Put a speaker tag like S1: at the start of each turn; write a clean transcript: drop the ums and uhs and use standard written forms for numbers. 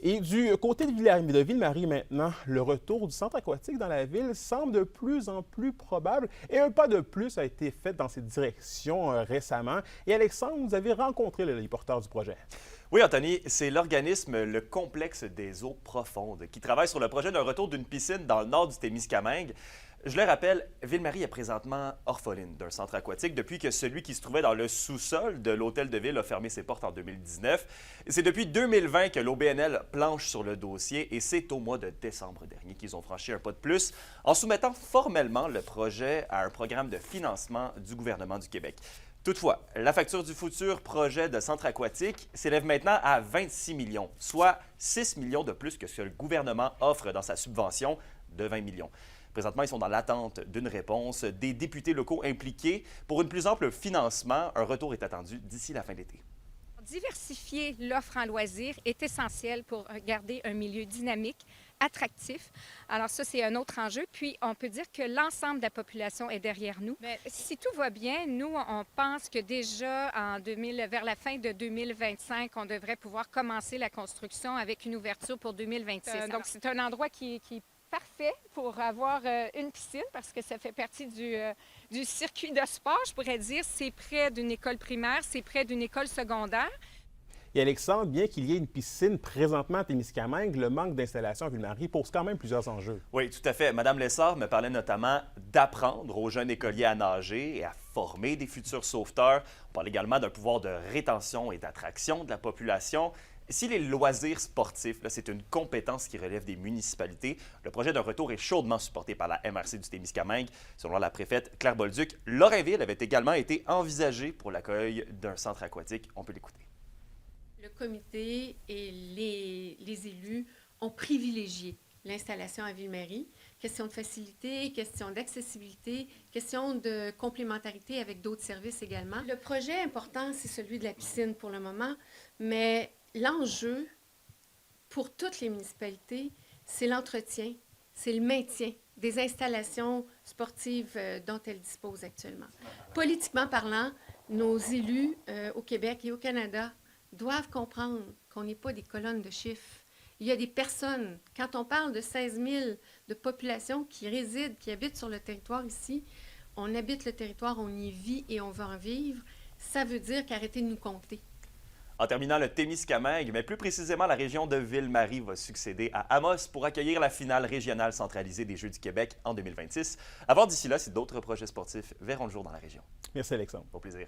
S1: Et du côté de Ville-Marie maintenant, le retour du centre aquatique dans la ville semble de plus en plus probable et un pas de plus a été fait dans cette direction récemment. Et Alexandre, vous avez rencontré les porteurs du projet.
S2: Oui, Anthony, c'est l'organisme Le Complexe des eaux profondes qui travaille sur le projet d'un retour d'une piscine dans le nord du Témiscamingue. Je le rappelle, Ville-Marie est présentement orpheline d'un centre aquatique depuis que celui qui se trouvait dans le sous-sol de l'hôtel de ville a fermé ses portes en 2019. C'est depuis 2020 que l'OBNL planche sur le dossier et c'est au mois de décembre dernier qu'ils ont franchi un pas de plus en soumettant formellement le projet à un programme de financement du gouvernement du Québec. Toutefois, la facture du futur projet de centre aquatique s'élève maintenant à 26 millions, soit 6 millions de plus que ce que le gouvernement offre dans sa subvention de 20 millions. Présentement, ils sont dans l'attente d'une réponse des députés locaux impliqués. Pour une plus ample financement, un retour est attendu d'ici la fin de l'été.
S3: Diversifier l'offre en loisirs est essentiel pour garder un milieu dynamique, attractif. Alors ça, c'est un autre enjeu. Puis, on peut dire que l'ensemble de la population est derrière nous. Mais si tout va bien, nous, on pense que déjà vers la fin de 2025, on devrait pouvoir commencer la construction avec une ouverture pour 2026. Donc, c'est un endroit qui est parfait pour avoir une piscine parce que ça fait partie du circuit de sport, je pourrais dire. C'est près d'une école primaire, c'est près d'une école secondaire.
S1: Et Alexandre, bien qu'il y ait une piscine présentement à Témiscamingue, le manque d'installation à Ville-Marie pose quand même plusieurs enjeux.
S2: Oui, tout à fait. Madame Lessard me parlait notamment d'apprendre aux jeunes écoliers à nager et à former des futurs sauveteurs. On parle également d'un pouvoir de rétention et d'attraction de la population. Si les loisirs sportifs, c'est une compétence qui relève des municipalités, le projet d'un retour est chaudement supporté par la MRC du Témiscamingue. Selon la préfète Claire Bolduc, Lorrainville avait également été envisagé pour l'accueil d'un centre aquatique. On peut l'écouter.
S4: Le comité et les élus ont privilégié l'installation à Ville-Marie. Question de facilité, question d'accessibilité, question de complémentarité avec d'autres services également. Le projet important, c'est celui de la piscine pour le moment, mais l'enjeu pour toutes les municipalités, c'est l'entretien, c'est le maintien des installations sportives dont elles disposent actuellement. Politiquement parlant, nos élus au Québec et au Canada doivent comprendre qu'on n'est pas des colonnes de chiffres. Il y a des personnes, quand on parle de 16 000 de population qui résident, qui habitent sur le territoire ici, on habite le territoire, on y vit et on va en vivre, ça veut dire qu'arrêtez de nous compter.
S2: En terminant, le Témiscamingue, mais plus précisément la région de Ville-Marie, va succéder à Amos pour accueillir la finale régionale centralisée des Jeux du Québec en 2026. Avant d'ici là, si d'autres projets sportifs verront le jour dans la région.
S1: Merci Alexandre.
S2: Au plaisir.